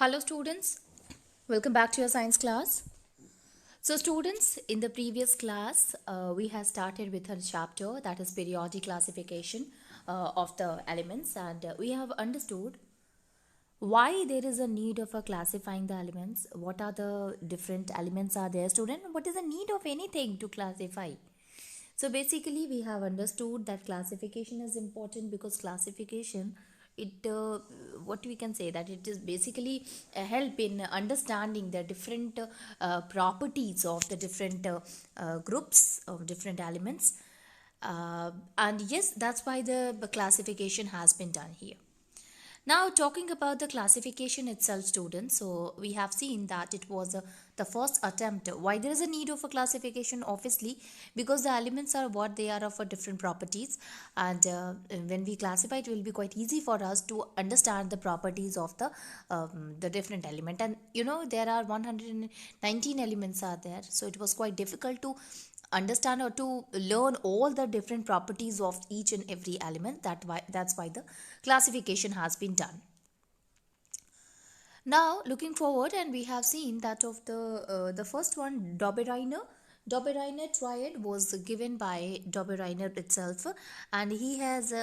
Hello students, welcome back to your science class. So students, in the previous class, we have started with a chapter that is periodic classification of the elements, and we have understood why there is a need of classifying the elements, what are the different elements are there, student, what is the need of anything to classify. So basically, we have understood that classification is important because classification, it what we can say that it is basically a help in understanding the different properties of the different groups of different elements, and yes, that's why the classification has been done here. Now, talking about the classification itself, students, so we have seen that it was the first attempt. Why there is a need of a classification? Obviously, because the elements are what they are of a different properties, and when we classify, it will be quite easy for us to understand the properties of the different element. And there are 119 elements are there, so it was quite difficult to understand or to learn all the different properties of each and every element. That's why the classification has been done. Now looking forward, and we have seen that of the first one, Dobereiner triad was given by Dobereiner itself, and he has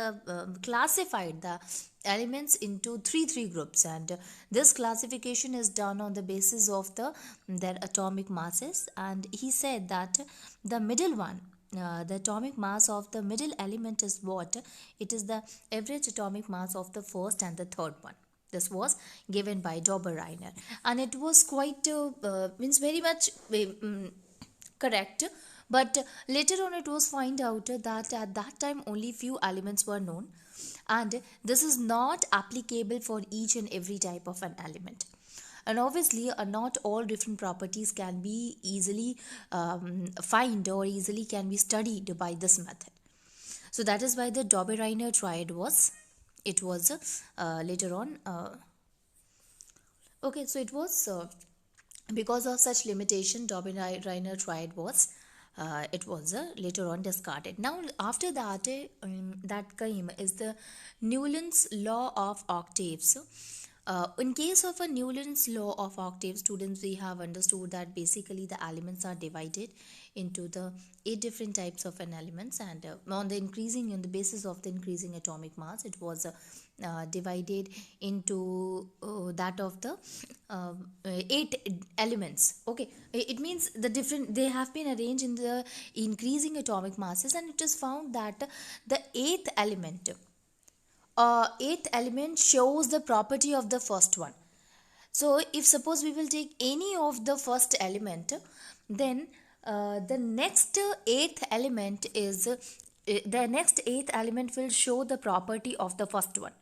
classified the elements into three groups, and this classification is done on the basis of their atomic masses. And he said that the middle one, the atomic mass of the middle element is what? It is the average atomic mass of the first and the third one. This was given by Dobereiner, and it was quite means very much correct. But later on, it was find out that at that time only few elements were known, and this is not applicable for each and every type of an element. And obviously, not all different properties can be easily find or easily can be studied by this method. So that is why the Dobereiner triad was, it was later on okay, so it was because of such limitation, Dobereiner triad was it was later on discarded. Now after that, that came is the Newland's law of octaves. In case of a Newland's law of octaves, students, we have understood that basically the elements are divided into the 8 different types of an elements, and on the basis of the increasing atomic mass, it was divided into that of the 8 elements. Okay, it means the different, they have been arranged in the increasing atomic masses, and it is found that the eighth element shows the property of the first one. So if suppose we will take any of the first element, then the next eighth element is the next eighth element will show the property of the first one.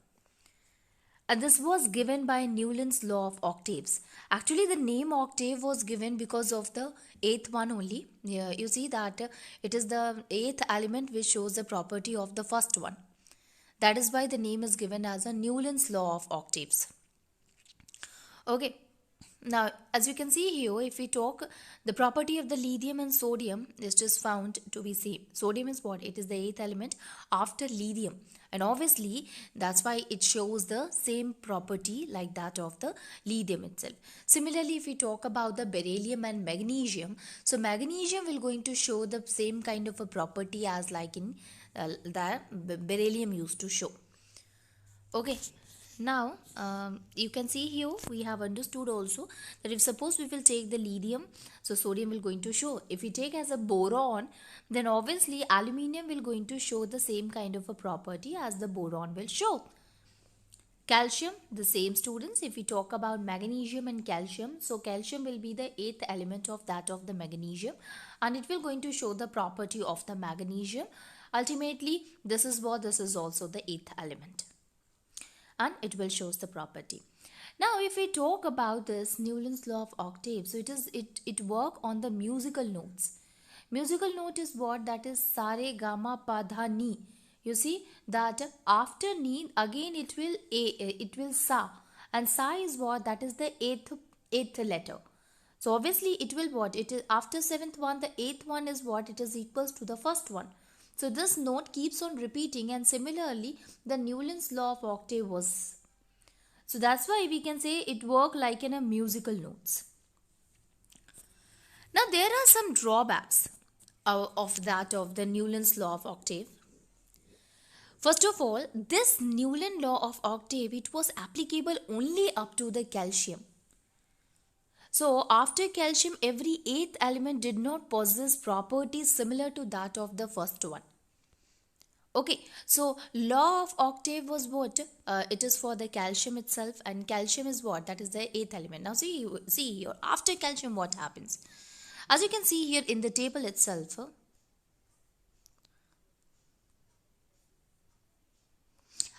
And this was given by Newland's law of octaves. Actually, the name octave was given because of the eighth one only. Yeah, you see that it is the eighth element which shows the property of the first one. That is why the name is given as a Newland's law of octaves. Okay. Now, as you can see here, if we talk, the property of the lithium and sodium is just found to be same. Sodium is what? It is the eighth element after lithium. And obviously, that's why it shows the same property like that of the lithium itself. Similarly, if we talk about the beryllium and magnesium, so magnesium will going to show the same kind of a property as like in the beryllium used to show. Okay. Now you can see here we have understood also that if suppose we will take the lithium, so sodium will going to show. If we take as a boron, then obviously aluminium will going to show the same kind of a property as the boron will show. Calcium, the same, students. If we talk about magnesium and calcium, so calcium will be the eighth element of that of the magnesium, and it will going to show the property of the magnesium. Ultimately, this is also the eighth element, and it will shows the property. Now if we talk about this Newland's law of octaves, so it work on the musical notes. Musical note is what? That is sa re ga ma pa dha ni. You see that after ni again it will sa, and sa is what? That is the eighth letter. So obviously it will what? It is after seventh one, the eighth one is what? It is equals to the first one. So this note keeps on repeating, and similarly the Newland's law of octave was. So that's why we can say it work like in a musical notes. Now there are some drawbacks of that of the Newland's law of octave. First of all, this Newland law of octave, it was applicable only up to the calcium. So after calcium, every eighth element did not possess properties similar to that of the first one. Okay, so law of octave was what? It is for the calcium itself, and calcium is what? That is the eighth element. Now see here, after calcium what happens? As you can see here in the table itself,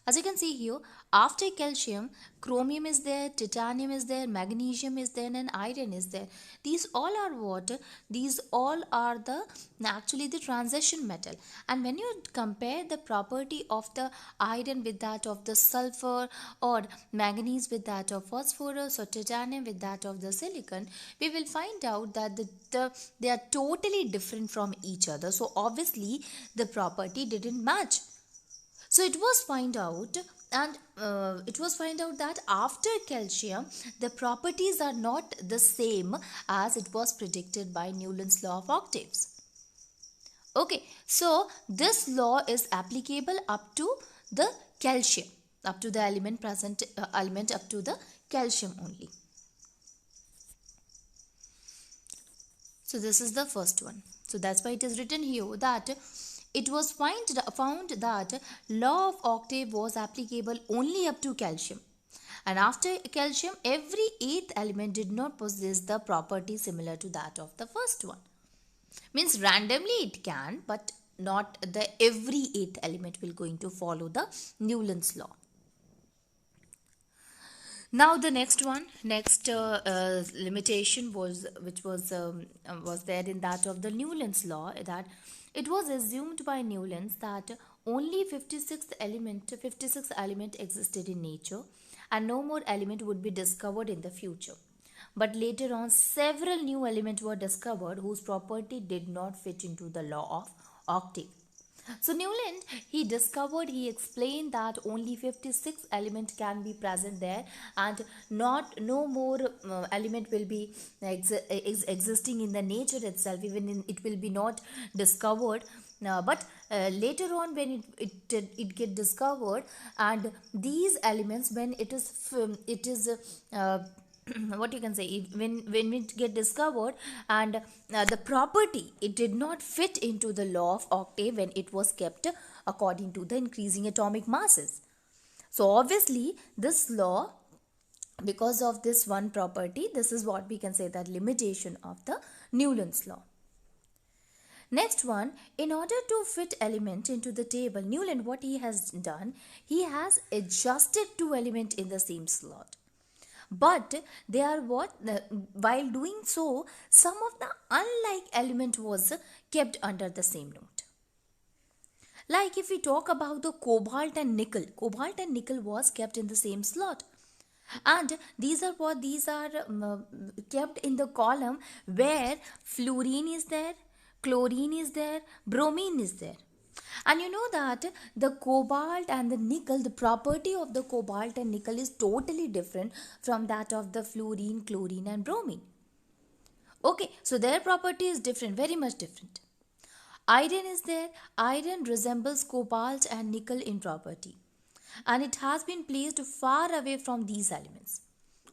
as you can see here, after calcium, chromium is there, titanium is there, magnesium is there, and iron is there. These all are what? These all are the actually the transition metal. And when you compare the property of the iron with that of the sulfur, or manganese with that of phosphorus, or titanium with that of the silicon, we will find out that they are totally different from each other. So obviously the property didn't match. So it was find out, and it was find out that after calcium the properties are not the same as it was predicted by Newland's law of octaves. Okay, so this law is applicable up to the calcium, up to the element present element up to the calcium only. So this is the first one. So that's why it is written here that it was found that law of octave was applicable only up to calcium. And after calcium, every eighth element did not possess the property similar to that of the first one. Means randomly it can, but not the every eighth element will going to follow the Newland's law. Now the next limitation was there in that of the Newland's law, that it was assumed by Newlands that only 56th element existed in nature, and no more element would be discovered in the future. But later on, several new elements were discovered whose property did not fit into the law of octave. So Newland, he explained that only 56 element can be present there, and no more element will be existing in the nature itself, even in, it will be not discovered. But later on when it get discovered, and these elements when it is what you can say, when it get discovered, and the property, it did not fit into the law of octave when it was kept according to the increasing atomic masses. So obviously this law, because of this one property, this is what we can say, that limitation of the Newland's law. Next one, in order to fit element into the table, Newland, what he has done, he has adjusted two elements in the same slot. But they are what, while doing so, some of the unlike element was kept under the same note. Like if we talk about the cobalt and nickel was kept in the same slot. And these are kept in the column where fluorine is there, chlorine is there, bromine is there. And you know that the cobalt and the nickel, the property of the cobalt and nickel is totally different from that of the fluorine, chlorine and bromine. Okay, so their property is different, very much different. Iron is there. Iron resembles cobalt and nickel in property, and it has been placed far away from these elements.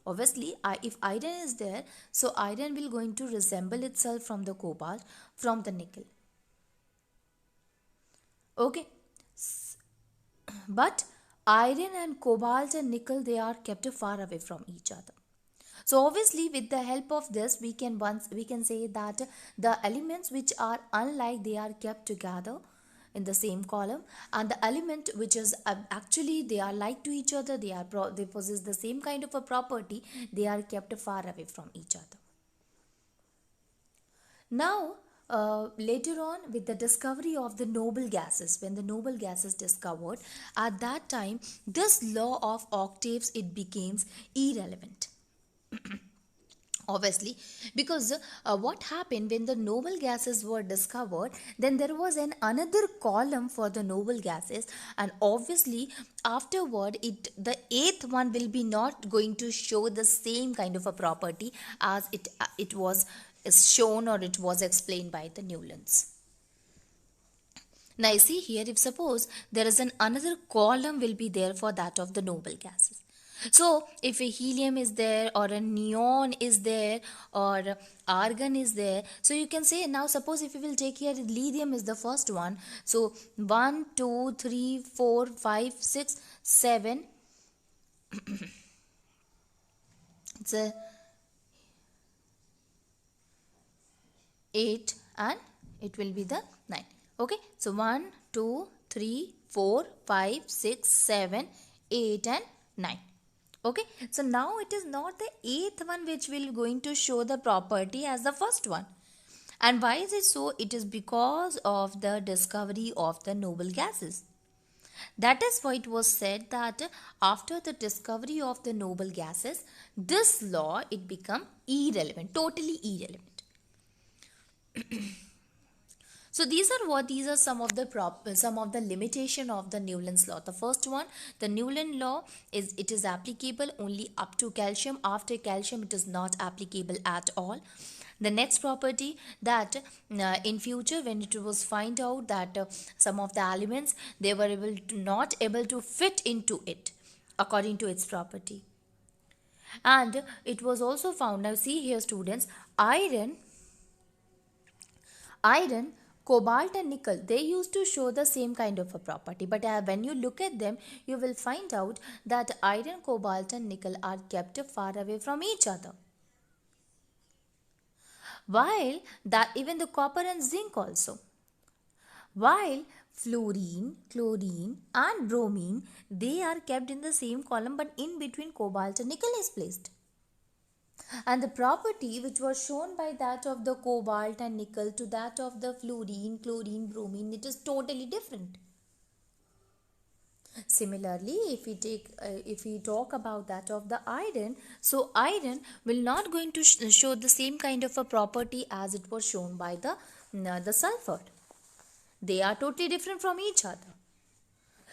Obviously, if iron is there, so iron will going to resemble itself from the cobalt, from the nickel. Okay, but iron and cobalt and nickel, they are kept far away from each other. So obviously with the help of this, we can say that the elements which are unlike, they are kept together in the same column, and the element which is actually they are like to each other, they possess the same kind of a property, they are kept far away from each other. Now later on, with the discovery of the noble gases, when the noble gases discovered, at that time this law of octaves, it becomes irrelevant. obviously, because what happened when the noble gases were discovered, then there was an another column for the noble gases, and obviously afterward the eighth one will be not going to show the same kind of a property as it was shown or it was explained by the Newlands. Now you see here, if suppose there is an another column will be there for that of the noble gases. So if a helium is there or a neon is there or argon is there, so you can say, now suppose if we will take here lithium is the first one. So 1, 2, 3, 4, 5, 6, 7. It's a 8 and it will be the 9. Okay, so 1, 2, 3, 4, 5, 6, 7, 8 and 9. Okay, so now it is not the eighth one which will going to show the property as the first one. And why is it so? It is because of the discovery of the noble gases. That is why it was said that after the discovery of the noble gases, this law it become irrelevant, totally irrelevant. So these are some of the limitation of the Newlands law. The first one, the Newland law is applicable only up to calcium. After calcium, it is not applicable at all. The next property, that in future when it was find out that some of the elements they were not able to fit into it according to its property. And it was also found, now see here students, iron, cobalt and nickel, they used to show the same kind of a property, but when you look at them you will find out that iron, cobalt and nickel are kept far away from each other, while that even the copper and zinc also, while fluorine, chlorine and bromine, they are kept in the same column, but in between cobalt and nickel is placed. And the property which was shown by that of the cobalt and nickel to that of the fluorine, chlorine, bromine, it is totally different. Similarly, if we talk about that of the iron, so iron will not going to show the same kind of a property as it was shown by the sulfur. They are totally different from each other.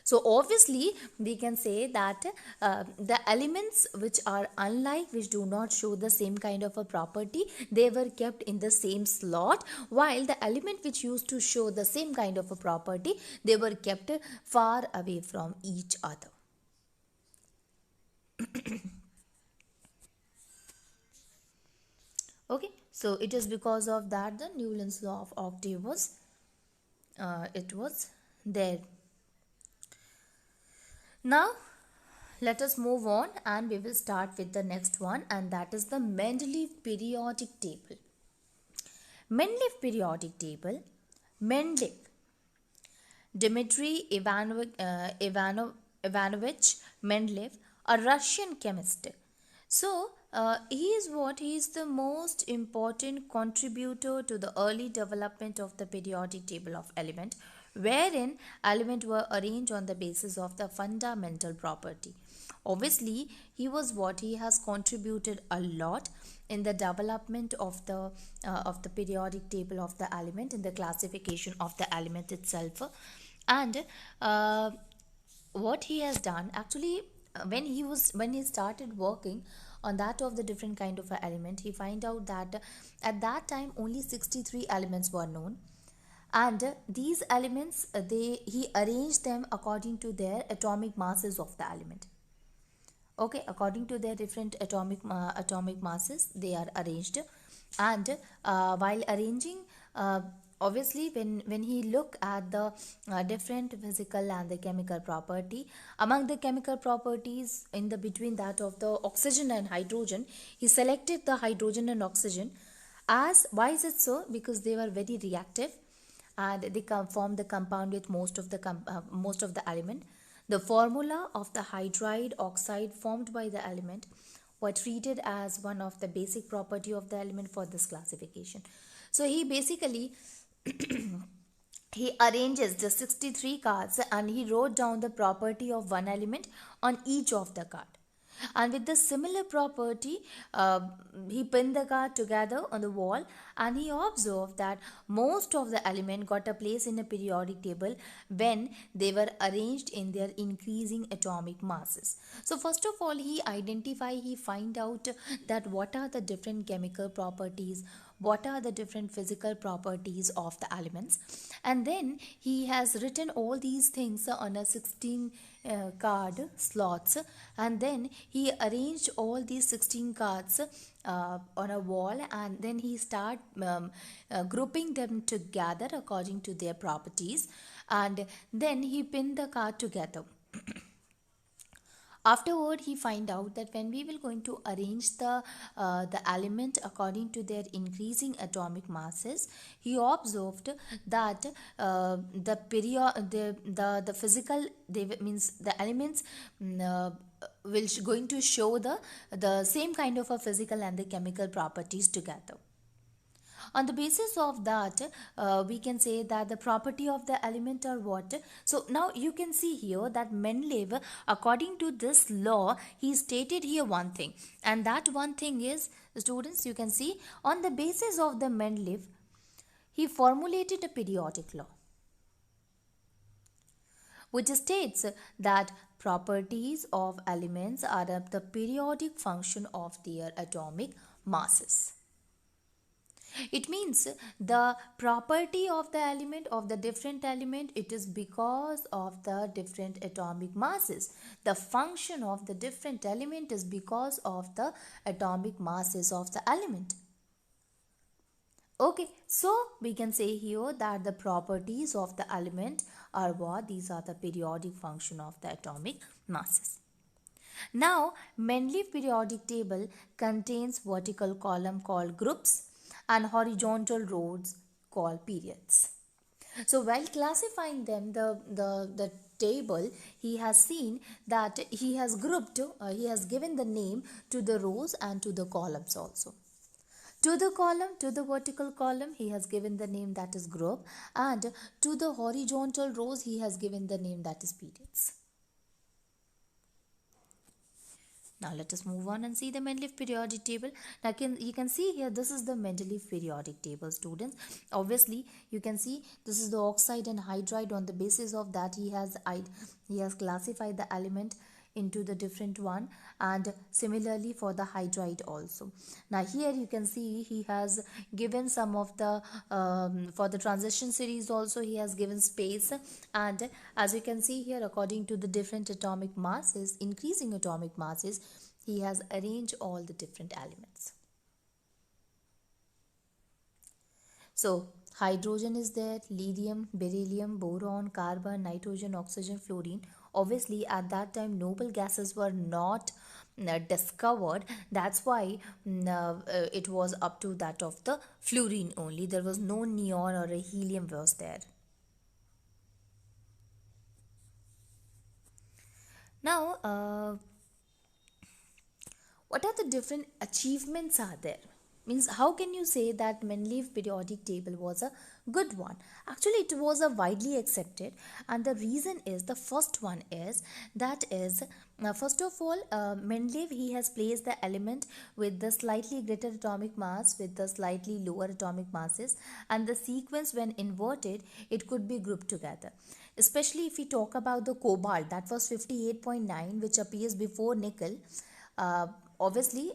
So obviously we can say that the elements which are unlike, which do not show the same kind of a property, they were kept in the same slot, while the element which used to show the same kind of a property, they were kept far away from each other. Okay, so it is because of that the Newland's law of octave was it was there. Now let us move on and we will start with the next one, and that is the Mendeleev periodic table. Mendeleev periodic table, Mendeleev, Dmitry Ivanovich Mendeleev, a Russian chemist. So he is the most important contributor to the early development of the periodic table of element, wherein elements were arranged on the basis of the fundamental property. Obviously, he has contributed a lot in the development of the periodic table of the element, in the classification of the element itself, and what he has done actually, when he started working on that of the different kind of a element, he find out that at that time only 63 elements were known, and these elements he arranged them according to their atomic masses of the element. Okay, according to their different atomic masses they are arranged, and while arranging, obviously when he look at the different physical and the chemical property, among the chemical properties in the between that of the oxygen and hydrogen, he selected the hydrogen and oxygen. As why is it so? Because they were very reactive and they form the compound with most of the element. The formula of the hydride oxide formed by the element were treated as one of the basic property of the element for this classification. So he basically he arranges the 63 cards and he wrote down the property of one element on each of the card. And with the similar property, he pinned the card together on the wall, and he observed that most of the elements got a place in a periodic table when they were arranged in their increasing atomic masses. So first of all, he find out that what are the different chemical properties, what are the different physical properties of the elements, and then he has written all these things on a 16 card slots, and then he arranged all these 16 cards on a wall, and then he start grouping them together according to their properties, and then he pinned the card together. Afterward, he find out that when we will going to arrange the element according to their increasing atomic masses, he observed that the period the physical, they means the elements going to show the same kind of a physical and the chemical properties together. On the basis of that, we can say that the property of the element are what. So now you can see here that Mendeleev, according to this law, he stated here one thing, and that one thing is, students, you can see, on the basis of the Mendeleev, he formulated a periodic law which states that properties of elements are the periodic function of their atomic masses. It means the property of the element, of the different element, it is because of the different atomic masses. The function of the different element is because of the atomic masses of the element. Okay, so we can say here that the properties of the element are what? These are the periodic function of the atomic masses. Now, Mendeleev periodic table contains vertical column called groups and horizontal rows called periods. So while classifying them, the table, he has seen that he has grouped, he has given the name to the rows and to the columns also. To the column, to the vertical column, he has given the name that is group, and to the horizontal rows, he has given the name that is periods. Now let us move on and see the Mendeleev periodic table. Now you can see here, this is the Mendeleev periodic table, students. Obviously, you can see this is the oxide and hydride. On the basis of that, he has classified the element into the different one, and similarly for the hydride also. Now here you can see he has given some of the for the transition series also he has given space, and as you can see here, according to the different atomic masses, increasing atomic masses, he has arranged all the different elements. So hydrogen is there, lithium, beryllium, boron, carbon, nitrogen, oxygen, fluorine. Obviously, at that time, noble gases were not discovered. That's why it was up to that of the fluorine only. There was no neon or a helium was there. Now, what are the different achievements are there? Means, how can you say that Mendeleev periodic table was a good one? Actually, it was a widely accepted, and the reason is, the first one is, that is, first of all, Mendeleev, he has placed the element with the slightly greater atomic mass with the slightly lower atomic masses, and the sequence when inverted, it could be grouped together. Especially if we talk about the cobalt, that was 58.9, which appears before nickel. Obviously,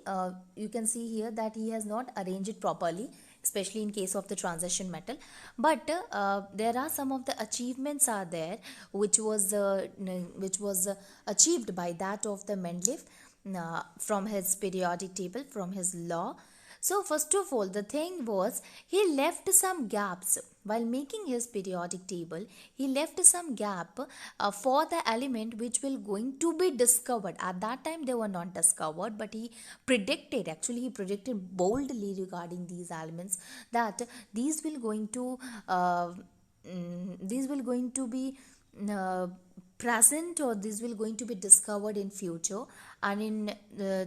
you can see here that he has not arranged it properly, especially in case of the transition metal. But there are some of the achievements are there which was achieved by that of the Mendeleev from his periodic table, from his law. So first of all, the thing was, he left some gaps while making his periodic table. He left some gap for the element which will going to be discovered. At that time they were not discovered, but he predicted, actually he predicted boldly regarding these elements, that these will going to be present, or this will going to be discovered in future, and in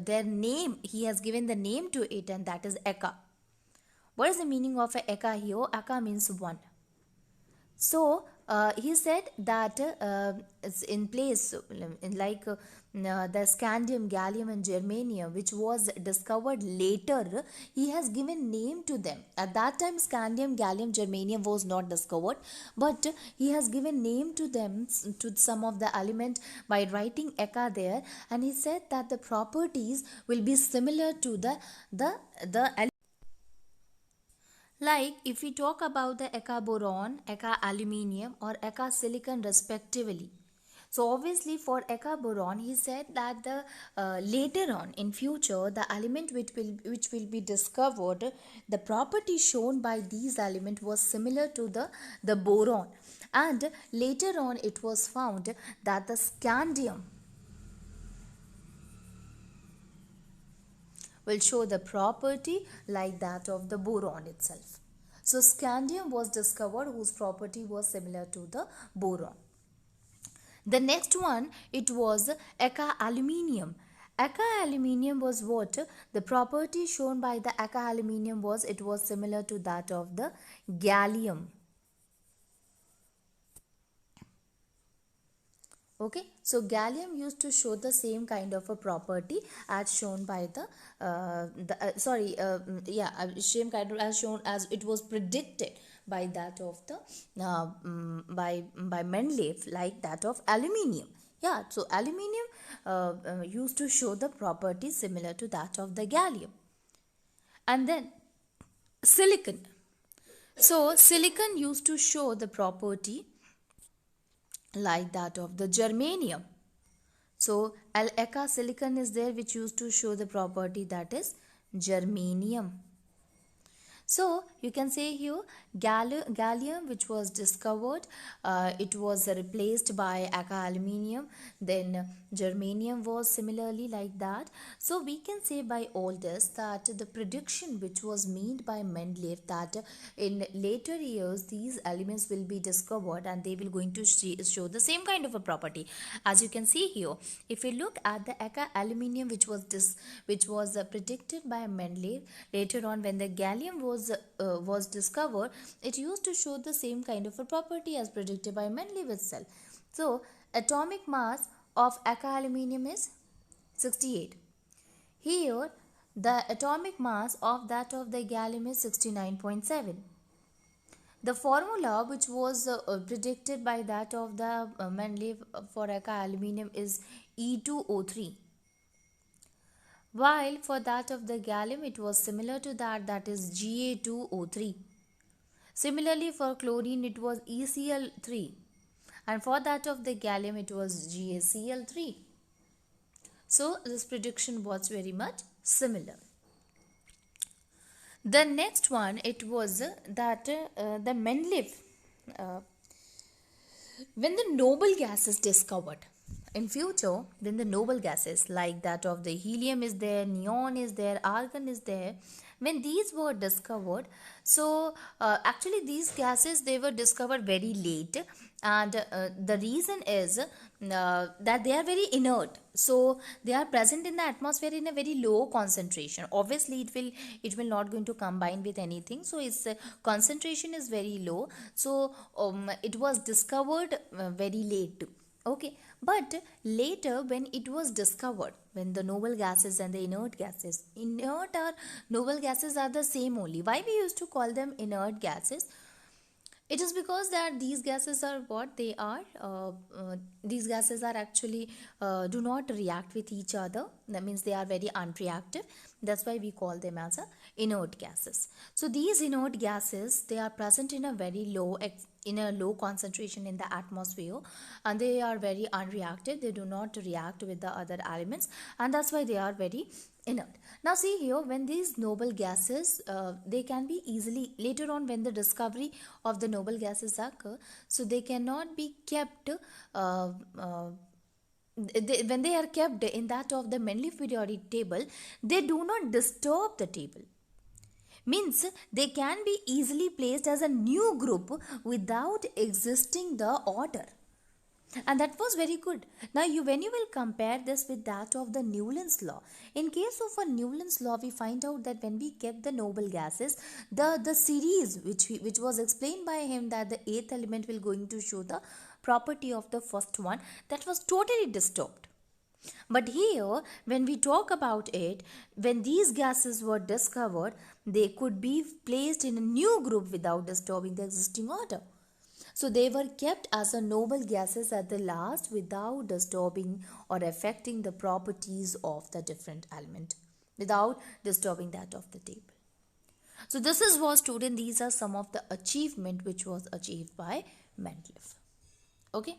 their name, he has given the name to it, and that is Eka. What is the meaning of Eka here? Eka means one. So he said that it's in place like the scandium, gallium and germanium, which was discovered later, he has given name to them. At that time scandium, gallium, germanium was not discovered, but he has given name to them, to some of the element, by writing Eka there, and he said that the properties will be similar to the like if we talk about the Eka boron, Eka aluminium or Eka silicon respectively. So obviously for Eka boron, he said that the later on in future the element which will be discovered, the property shown by these element was similar to the boron, and later on it was found that the scandium will show the property like that of the boron itself. So scandium was discovered whose property was similar to the boron. The next one, it was Eka aluminium. Eka aluminium was what? The property shown by the Eka aluminium was it was similar to that of the gallium. Okay, so gallium used to show the same kind of a property as shown by same kind of as shown as it was predicted by that of the by Mendeleev, like that of aluminium. Yeah, so aluminium used to show the property similar to that of the gallium. And then silicon. So silicon used to show the property like that of the germanium. So Eka silicon is there which used to show the property that is germanium. So you can say here gallium which was discovered, it was replaced by Eka aluminium, then germanium was similarly like that. So we can say by all this that the prediction which was made by Mendeleev that in later years these elements will be discovered and they will going to show the same kind of a property. As you can see here, if we look at the Eka aluminium which was predicted by Mendeleev, later on when the gallium was discovered, it used to show the same kind of a property as predicted by Mendeleev itself. So atomic mass of Eka aluminium is 68. Here the atomic mass of that of the gallium is 69.7. The formula which was predicted by that of the Mendeleev for Eka aluminium is E2O3. While for that of the gallium it was similar to that is Ga2O3. Similarly for chlorine it was ECl3, and for that of the gallium it was GaCl3. So this prediction was very much similar. The next one, it was that the Mendeleev, when the noble gas is discovered in future, when the noble gases like that of the helium is there, neon is there, argon is there, when these were discovered, so actually these gases, they were discovered very late, and the reason is that they are very inert, so they are present in the atmosphere in a very low concentration. Obviously it will not going to combine with anything, so its concentration is very low, so it was discovered very late. Okay, but later when it was discovered, when the noble gases and the inert gases, inert or noble gases are the same only. Why we used to call them inert gases? It is because that these gases are what they are. These gases are actually do not react with each other. That means they are very unreactive. That's why we call them as inert gases. So these inert gases, they are present in a very low concentration in the atmosphere, and they are very unreactive. They do not react with the other elements, and that's why they are very inert. Now see here, when these noble gases, they can be easily, later on when the discovery of the noble gases occur, so they cannot be kept when they are kept in that of the Mendeleev periodic table, they do not disturb the table. Means they can be easily placed as a new group without existing the order. And that was very good. Now, when you will compare this with that of the Newland's law, in case of a Newland's law, we find out that when we kept the noble gases, the series which was explained by him, that the eighth element will going to show the property of the first one, that was totally disturbed. But here, when we talk about it, when these gases were discovered, they could be placed in a new group without disturbing the existing order. So they were kept as a noble gases at the last without disturbing or affecting the properties of the different element, without disturbing that of the table. So this is what, student, these are some of the achievement which was achieved by Mendeleev. Okay.